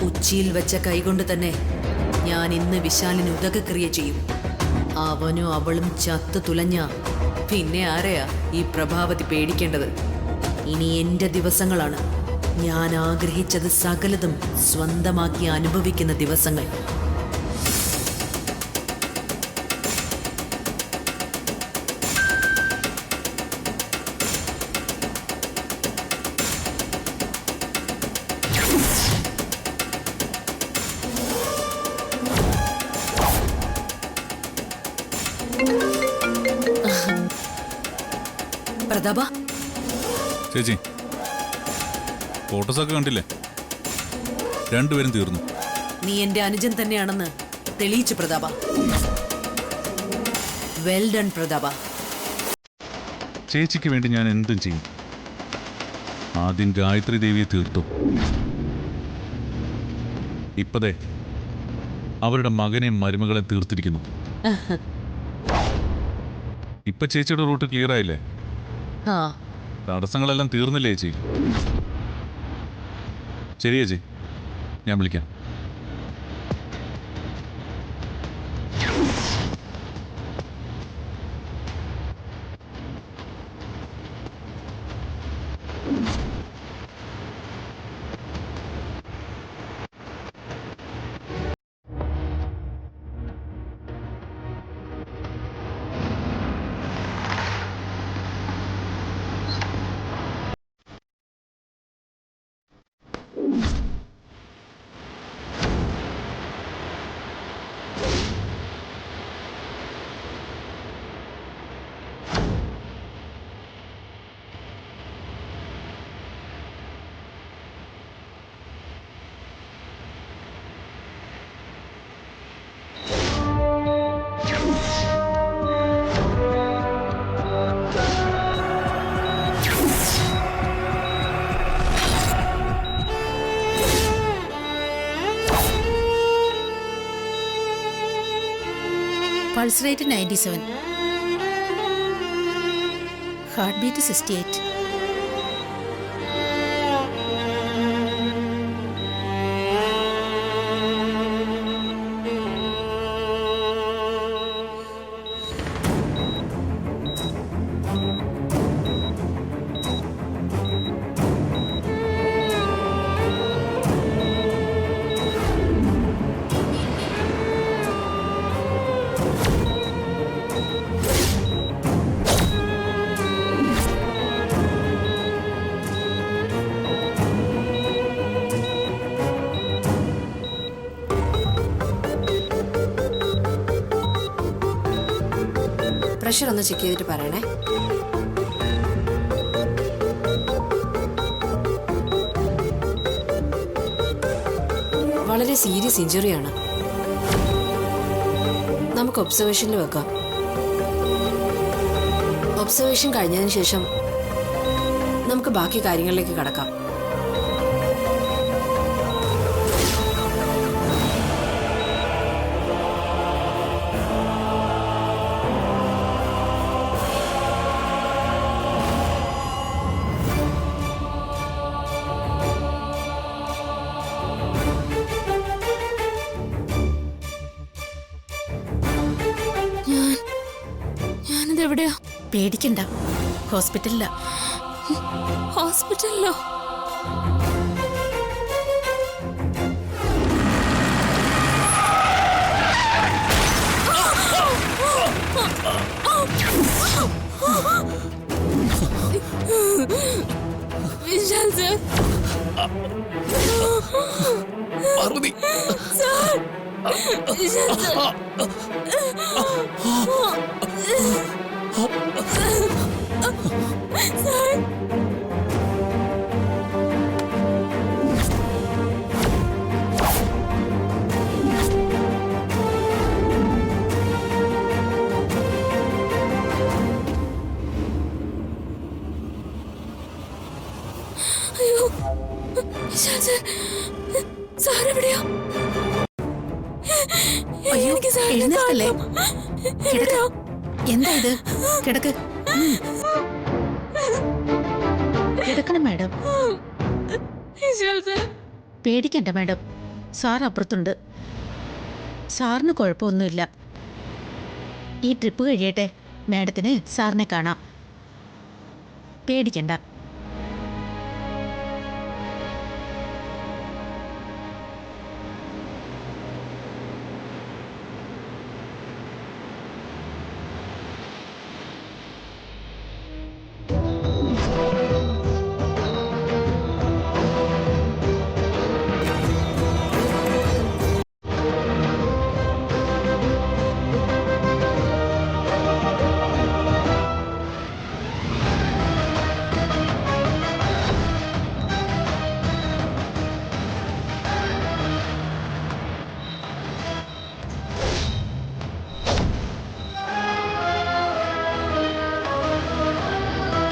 ഉച്ചിയിൽ വെച്ച കൈകൊണ്ട് തന്നെ ഞാൻ ഇന്ന് വിശാലിന് ഉദകക്രിയ ചെയ്യും. അവനും അവളും ചത്തു തുലഞ്ഞ പിന്നെ ആരെയാ ഈ പ്രഭാവതി പേടിക്കേണ്ടത്? ഇനി എന്റെ ദിവസങ്ങളാണ്. ഞാൻ ആഗ്രഹിച്ചത് സകലതും സ്വന്തമാക്കി അനുഭവിക്കുന്ന ദിവസങ്ങൾ. പ്രതാപ ചേച്ചി, ഫോട്ടോസൊക്കെ കണ്ടില്ലേ? രണ്ടുപേരും തീർന്നു. നീ എന്റെ അനുജൻ തന്നെയാണെന്ന് തെളിയിച്ചു പ്രതാപ. വെൽ ഡൺ പ്രതാപ. ചേച്ചിക്ക് വേണ്ടി ഞാൻ എന്തും ചെയ്യും. ആദ്യം ഗായത്രി ദേവിയെ തീർത്തു. ഇപ്പതേ അവരുടെ മകനെയും മരുമകളെ തീർത്തിരിക്കുന്നു. ഇപ്പൊ ചേച്ചിയുടെ റൂട്ട് ക്ലിയർ ആയില്ലേ? തടസ്സങ്ങളെല്ലാം തീർന്നില്ലേ ചേച്ചി? ശരി ചേച്ചി, ഞാൻ വിളിക്കാം. Pulse rate 97. Heartbeat 68. പ്രഷർ ഒന്ന് ചെക്ക് ചെയ്തിട്ട് പറയണേ. വളരെ സീരിയസ് ഇഞ്ചുറിയാണ്. നമുക്ക് ഒബ്സർവേഷനിൽ വെക്കാം. ഒബ്സർവേഷൻ കഴിഞ്ഞതിന് ശേഷം നമുക്ക് ബാക്കി കാര്യങ്ങളിലേക്ക് കടക്കാം. എവിടെയാ? പേടിക്കണ്ട, ഹോസ്പിറ്റലിലാ. ഹോസ്പിറ്റലിലോ? Vishal sir, Parvathi, sir, Vishal sir. അയ്യോ, സാറെവിടെയാ? എഴുന്നേൽക്കല്ലേ? എന്താ ഇത്? കിടക്ക്. കിടക്കണം മാഡം. വിശാൽ സാർ. പേടിക്കണ്ട മാഡം, സാർ അപ്പുറത്തുണ്ട്. സാറിന് കുഴപ്പമൊന്നുമില്ല. ഈ ട്രിപ്പ് കഴിയട്ടെ, മാഡത്തിന് സാറിനെ കാണാം. പേടിക്കണ്ട.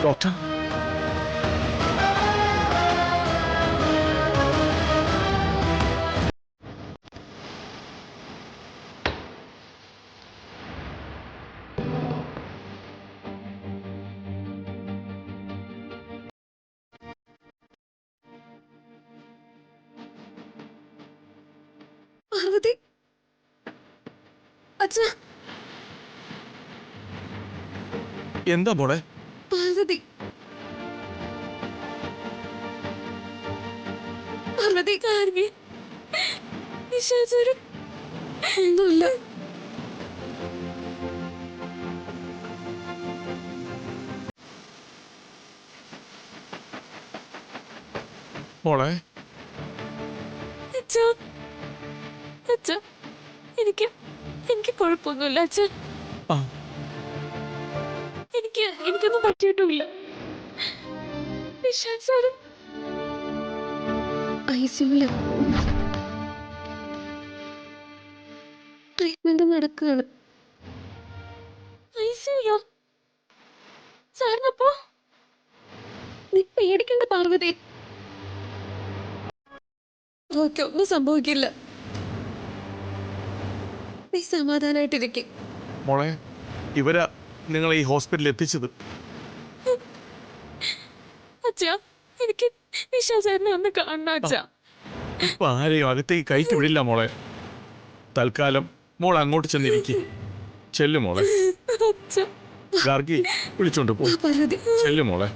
ഡോക്ടർ, പാർവതി. അച്ഛാ. എന്താ മോളെ? പാർവതി. പാർവതി കാര്യം വിശാൽ സാറ് ഒന്നുമില്ല. മോളെ, അച്ഛാ. അച്ഛാ, എനിക്ക് കുഴപ്പമൊന്നുമില്ല അച്ഛാ. ആ എനിക്കൊന്നും പറ്റിയിട്ടുമില്ല. വിശാൽ സാറ് ഐസിയുവില് ട്രീറ്റ്മെന്റ് നടക്കുകയാണ്. ഐസിയുയോ? സാറിനപ്പോ നീ പേടിക്കണ്ട പാർവതി. ഓക്കെ, ഒന്നും സംഭവിക്കില്ല. നീ സമാധാനായിട്ടിരിക്കും. മോളെ, ഇവരാ നിങ്ങളെ ഈ ഹോസ്പിറ്റലിൽ എത്തിച്ചത്. അച്ഛാ, എനിക്ക് വിശാൽ സാറിനെ ഒന്ന് കാണണം അച്ഛാ. ഇപ്പൊ ആരെയും അകത്തേക്ക് കയറ്റി വിടില്ല മോളെ. തൽക്കാലം മോൾ അങ്ങോട്ട് ചെന്നിരിക്കും. ചെല്ലു മോളെ. അച്ഛാ. ഗാർഗി വിളിച്ചോണ്ട് പോ. പാർവതി. ചെല്ലു മോളെ.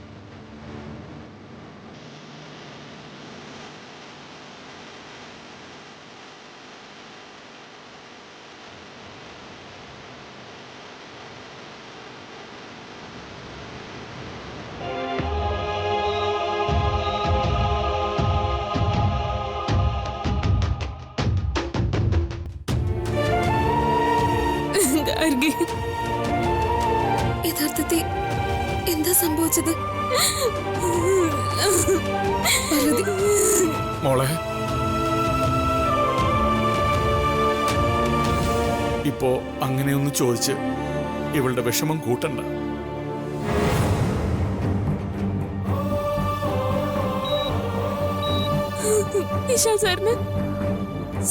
ഗാർഗി, യഥാർത്ഥത്തിൽ എന്താ സംഭവിച്ചത്? പാർവതി. മോളെ, ഇപ്പോ അങ്ങനെയൊന്ന് ചോദിച്ച് ഇവളുടെ വിഷമം കൂട്ടണ്ട. വിശാൽ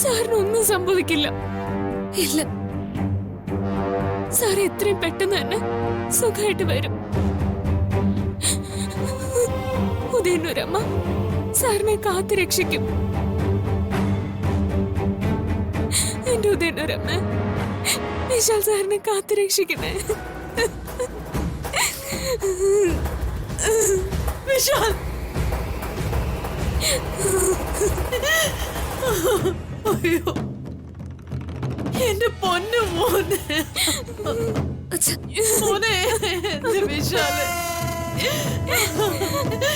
സാറിനൊന്നും സംഭവിക്കില്ല. ഇല്ല, സാർ എത്രയും പെട്ടെന്ന് തന്നെ സുഖമായിട്ട് വരും. ഉദയനൂരമ്മ സാറിനെ കാത്തു രക്ഷിക്കും. എന്റെ ഉദയനൂരമ്മ, വിശാൽ സാറിനെ കാത്തു രക്ഷിക്കണേ. വിശാൽ. അയ്യോ, എന്റെ പൊന്നു മോനെ. മോനെ, എന്റെ വിശാല്.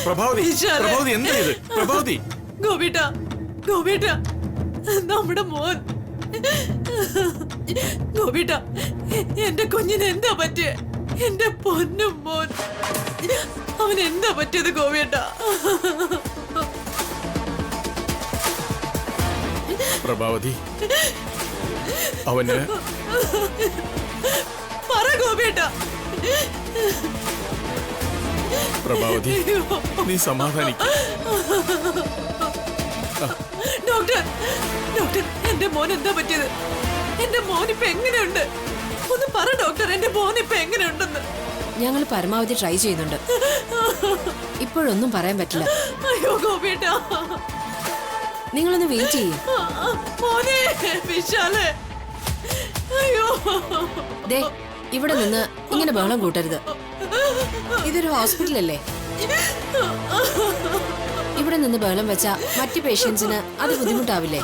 പ്രഭാവതി, പ്രഭാവതി എന്താ ഇത്? പ്രഭാവതി. ഗോപിട്ട, നമ്മുടെ മോൻ. ഗോപിട്ട, എന്റെ കുഞ്ഞിന് എന്താ പറ്റിയ? എന്റെ പൊന്നു മോൻ, അവൻ എന്താ പറ്റിയത് ഗോപിട്ട? പ്രഭാവതി, അവന് പറ ഗോപിട്ട. പ്രഭാവതി, നീ സമാധാനിക്കും. ഡോക്ടർ, എന്റെ മോൻ എന്താ പറ്റിയത്? എന്റെ മോനിപ്പോ എങ്ങനെയുണ്ട്? ഒന്ന് പറ ഡോക്ടർ, എന്റെ മോനിപ്പോ എങ്ങനെയുണ്ടെന്ന്. ഞങ്ങൾ പരമാവധി ട്രൈ ചെയ്യുന്നുണ്ട്. ഇപ്പോഴൊന്നും പറയാൻ പറ്റില്ല. അയ്യോ ഗോപിയേട്ടാ, നിങ്ങളൊന്ന് വെയിറ്റ് ചെയ്യേ. മോനെ വിശാലേ, അയ്യോ ദേ, ഇവിടെ നിന്ന് ഇങ്ങനെ ബഹളം കൂട്ടരുത്. ഇതൊരു ഹോസ്പിറ്റലല്ലേ. ഇവിടെ നിന്ന് ബഹളം വെച്ചാ മറ്റു പേഷ്യൻസിന് അത് ബുദ്ധിമുട്ടാവില്ലേ?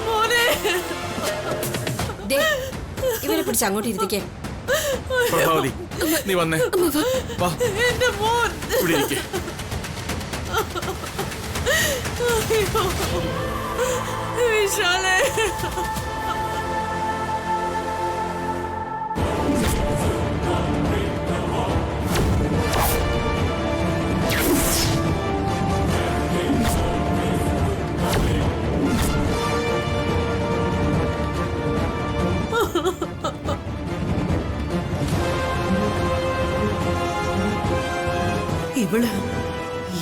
മോനെ, ദേ, ഇവരെ പിടിച്ച് അങ്ങോട്ട് ഇരുത്തിക്കേ. പ്രഭാവതി, നീ വന്നേ. വാ, എന്റെ മോൻ. ഇവിടെ ഇരിക്കെ. അയ്യോ വിശാലേ.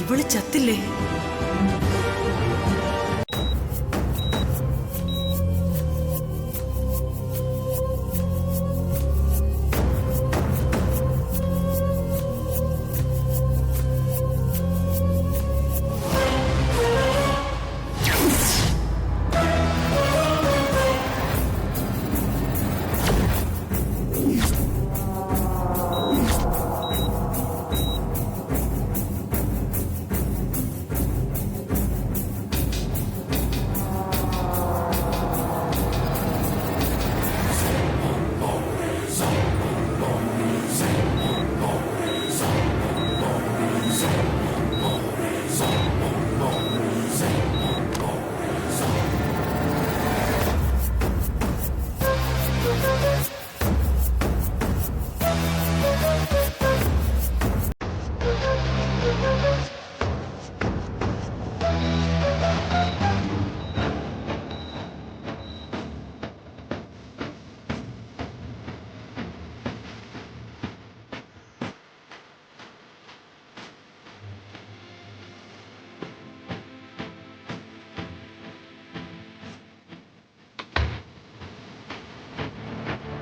ഇവള് ചത്തില്ലേ?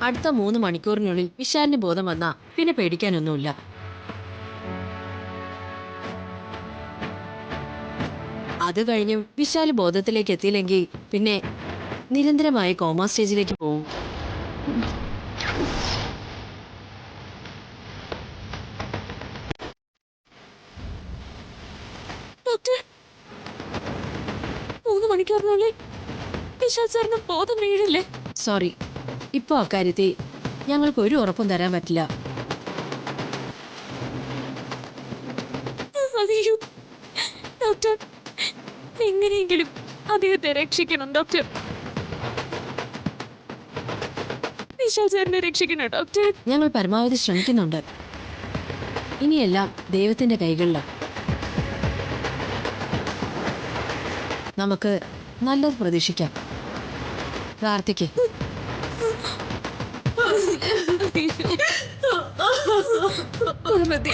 അടുത്ത 3 മണിക്കൂറിനുള്ളിൽ വിശാലിന് ബോധം വന്നാ പിന്നെ പേടിക്കാനൊന്നുമില്ല. അത് കഴിഞ്ഞ് വിശാല് ബോധത്തിലേക്ക് എത്തിയില്ലെങ്കിൽ പിന്നെ നിരന്തരമായ കോമ സ്റ്റേജിലേക്ക് പോവും. ഡോക്ടർ, 3 മണിക്കൂറിനുള്ളിൽ വിശാൽ സാറിന് ബോധം വീഴില്ലേ? സോറി, ഇപ്പോൾ അക്കാര്യത്തിൽ ഞങ്ങൾക്ക് ഒരു ഉറപ്പും തരാൻ പറ്റില്ല. അയ്യോ ഡോക്ടർ, എങ്ങനെയെങ്കിലും അദ്ദേഹത്തെ രക്ഷിക്കണം ഡോക്ടർ. വിശാൽ സാറിനെ രക്ഷിക്കണം ഡോക്ടർ. ഞങ്ങൾ പരമാവധി ശ്രമിക്കുന്നുണ്ട്. ഇനിയെല്ലാം ദൈവത്തിന്റെ കൈകളിലാണ്. നമുക്ക് നല്ലത് പ്രതീക്ഷിക്കാം. പ്രാർത്ഥിക്കേ. മതി.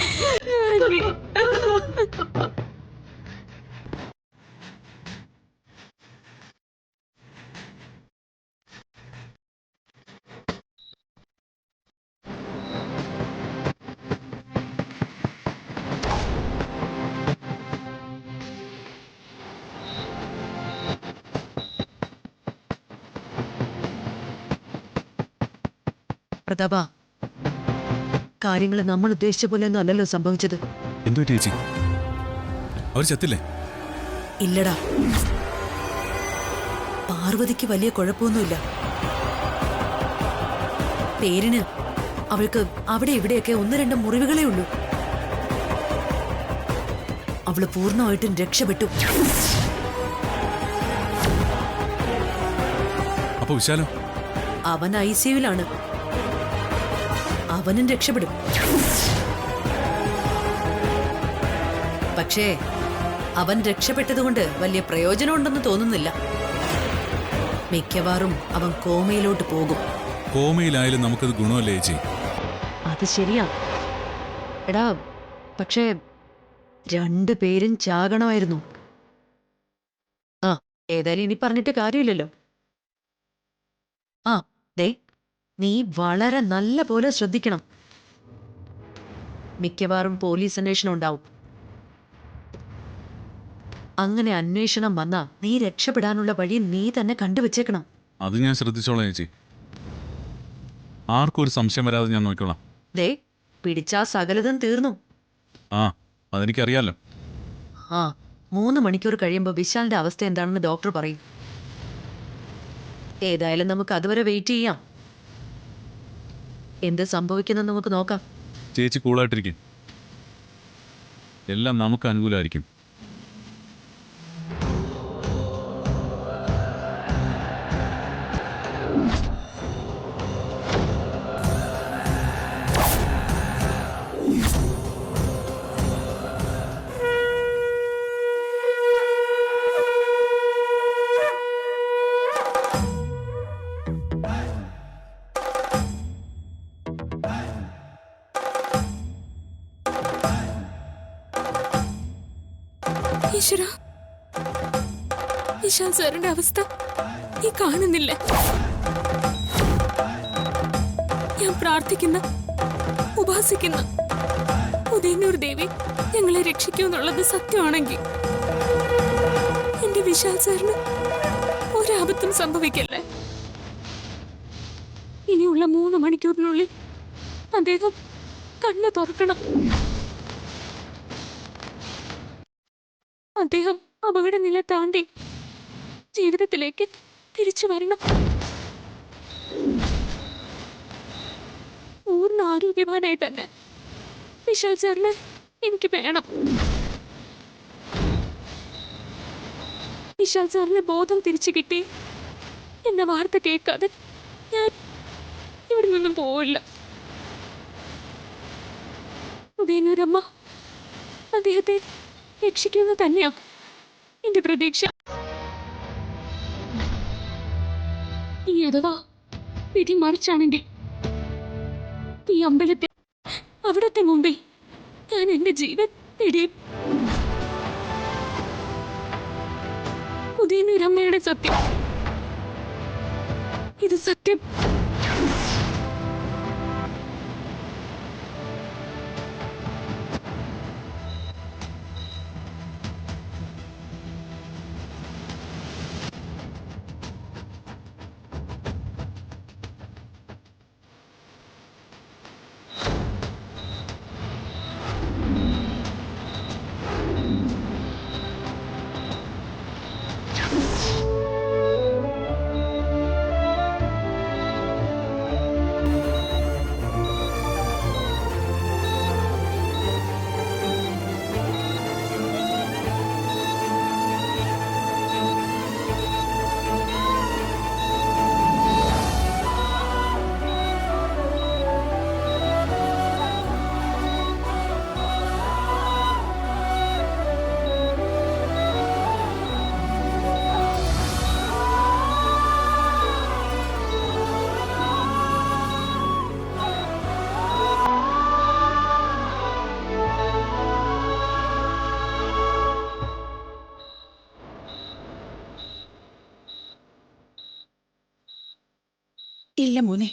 പ്രതാപ, കാര്യങ്ങൾ നമ്മൾ ഉദ്ദേശിച്ച പോലെ ഒന്നും അല്ലല്ലോ സംഭവിച്ചത്. എന്തോ ചേച്ചി, അവർ ചത്തില്ലേ? ഇല്ലടാ, പാർവതിക്ക് വലിയ കുഴപ്പമൊന്നുമില്ല. പേരിന് അവൾക്ക് അവിടെ ഇവിടെയൊക്കെ 1-2 മുറിവുകളേ ഉള്ളൂ. അവള് പൂർണ്ണമായിട്ടും രക്ഷപ്പെട്ടു. അപ്പൊ വിശാലോ? അവൻ ICUവിലാണ്. അവനും രക്ഷപ്പെടും. പക്ഷേ അവൻ രക്ഷപ്പെട്ടതുകൊണ്ട് വലിയ പ്രയോജനമുണ്ടെന്ന് തോന്നുന്നില്ല. മിക്കവാറും അവൻ കോമയിലോട്ട് പോകും. കോമയിലായാലും നമുക്കത് ഗുണമല്ലേ ചേച്ചി? അത് ശരിയാ. എടാ, പക്ഷേ 2 പേരും ചാകണമായിരുന്നു. ആ, ഏതായാലും ഇനി പറഞ്ഞിട്ട് കാര്യമില്ലല്ലോ. ആ, ദേ, നീ വളരെ നല്ല പോലെ ശ്രദ്ധിക്കണം. മിക്കവാറും പോലീസ് അന്വേഷണം ഉണ്ടാവും. അങ്ങനെ അന്വേഷണം വന്നാ നീ രക്ഷപ്പെടാനുള്ള വഴി നീ തന്നെ കണ്ടുവച്ചേക്കണം. അത് ഞാൻ ശ്രദ്ധിച്ചോളാം ചേച്ചി. ആർക്കും ഒരു സംശയം വരാതെ ഞാൻ നോക്കിക്കോളാം. ദേ, പിടിച്ചാ സകലതും തീർന്നു. ആ, അതെനിക്കറിയാലോ. ആ, 3 മണിക്കൂർ കഴിയുമ്പോൾ വിശാലിന്റെ അവസ്ഥ എന്താണെന്ന് ഡോക്ടർ പറയും. ഏതായാലും നമുക്ക് അതുവരെ വെയിറ്റ് ചെയ്യാം. എന്ത് സംഭവിക്കുന്നെന്ന് നമുക്ക് നോക്കാം. ചേച്ചി കൂളായിട്ടിരിക്കും. എല്ലാം നമുക്ക് അനുകൂലമായിരിക്കും. ഈശ്വര, വിശാൽ സാറിന്റെ അവസ്ഥ നീ കാണുന്നില്ല. ഞാൻ പ്രാർത്ഥിക്കുന്ന, ഉപാസിക്കുന്ന ഉദയന്നൂർ ദേവി ഞങ്ങളെ രക്ഷിക്കുമെന്നുള്ളത് സത്യമാണെങ്കിൽ എന്റെ വിശാൽ സാറിന് ഒരാപത്തും സംഭവിക്കല്ലേ. ഇനിയുള്ള 3 മണിക്കൂറിനുള്ളിൽ അദ്ദേഹം കണ്ണു തുറക്കണം. അദ്ദേഹം അപകടനില താണ്ടി ജീവിതത്തിലേക്ക് തിരിച്ചു വരണം. പൂർണ്ണ ആരോഗ്യവാനായി തന്നെ വിശാൽ സാറിന് എനിക്ക് വേണം. വിശാൽ സാറിന് ബോധം തിരിച്ചു കിട്ടി എന്ന വാർത്ത കേൾക്കാതെ ഞാൻ ഇവിടെ നിന്നും പോവില്ല. ഉദയനൂരമ്മ അദ്ദേഹത്തെ രക്ഷിക്കുന്നത് തന്നെയാ എന്റെ പ്രതീക്ഷ. ഈ അഥവാ വിധി മറിച്ചാണെങ്കിൽ ഈ അമ്പലത്തിൽ അവിടത്തെ മുമ്പിൽ ഞാൻ എന്റെ ജീവൻ നേടിയും. ഉദയനൂരമ്മയുടെ സത്യം, ഇത് സത്യം. ഇല്ല മോനെ,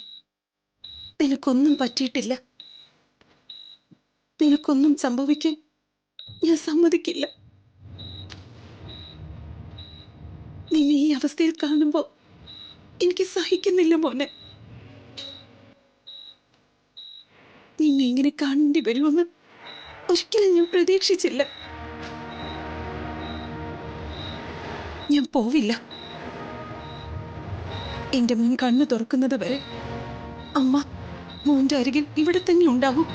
നിനക്കൊന്നും പറ്റിയിട്ടില്ല. നിനക്കൊന്നും സംഭവിക്കാൻ ഞാൻ സമ്മതിക്കില്ല. നിന്നെ ഈ അവസ്ഥയിൽ കാണുമ്പോ എനിക്ക് സഹിക്കുന്നില്ല മോനെ. നിന്നെ ഇങ്ങനെ കാണേണ്ടി വരുമെന്ന് ഒരിക്കലും ഞാൻ പ്രതീക്ഷിച്ചില്ല. ഞാൻ പോവില്ല. എന്റെ മോൻ കണ്ണു തുറക്കുന്നത് വരെ അമ്മ മോന്റെ അരികിൽ ഇവിടെ തന്നെ ഉണ്ടാവും.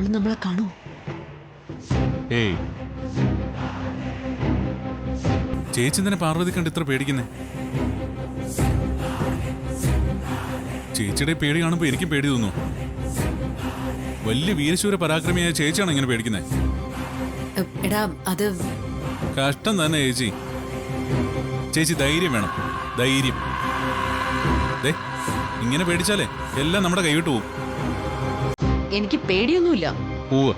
അവള് നമ്മളെ കാണൂ. ഏയ്, ചേച്ചി തന്നെ പാർവതി കണ്ട് ഇത്ര പേടിക്കുന്നേ? ചേച്ചിയുടെ പേടി കാണുമ്പോ എനിക്കും പേടി തോന്നുന്നു. വലിയ വീരശൂര പരാക്രമിയായ ചേച്ചിയാണ് ഇങ്ങനെ പേടിക്കുന്നത്. എടാ അത് കഷ്ടം തന്നെ ചേച്ചി. ചേച്ചി ധൈര്യം വേണം, ധൈര്യം. ദേ, ഇങ്ങനെ പേടിച്ചാലേ എല്ലാം നമ്മുടെ കൈവിട്ട് പോവും. എനിക്ക് പേടിയൊന്നുമില്ല. പോവ്,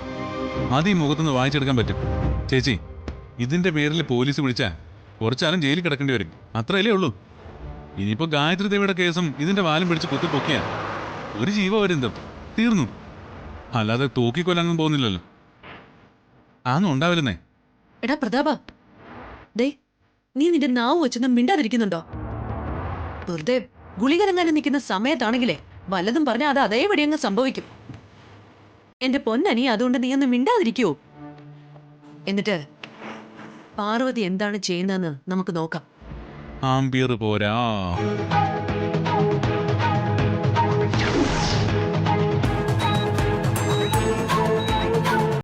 അത് ഈ മുഖത്തുനിന്ന് വായിച്ചെടുക്കാൻ പറ്റും. ചേച്ചി, ഇതിന്റെ പേരിൽ പോലീസ് വിളിച്ചാ കുറച്ചാലും ജയിലിൽ കിടക്കേണ്ടി വരും. അത്രയല്ലേ ഉള്ളൂ. ഇനിയിപ്പോ ഗായത്രി ദേവിയുടെ കേസും ഇതിന്റെ വാലും പിടിച്ച് കുത്തിപ്പൊക്കിയാ ഒരു ജീവപര്യന്തം തീർന്നു. അല്ലാതെ തൂക്കിക്കൊല്ലാനൊന്നും പോകുന്നില്ലല്ലോ. ആന്നും ഉണ്ടാവില്ലെന്നേ. എടാ പ്രതാപ, ദേ നീ നിന്റെ നാവ് വെച്ചൊന്നും മിണ്ടാതിരിക്കുന്നുണ്ടോ? വെറുതെ ഗുളികരങ്ങാനും നിൽക്കുന്ന സമയത്താണെങ്കിലേ വല്ലതും പറഞ്ഞാൽ അത് അതേപടി അങ്ങ് സംഭവിക്കും. എന്റെ പൊന്നനി, അതുകൊണ്ട് നീ ഒന്ന് മിണ്ടാതിരിക്കുവോ? എന്നിട്ട് പാർവതി എന്താണ് ചെയ്യുന്നതെന്ന് നമുക്ക് നോക്കാം. ആംബിയർ പോരാ.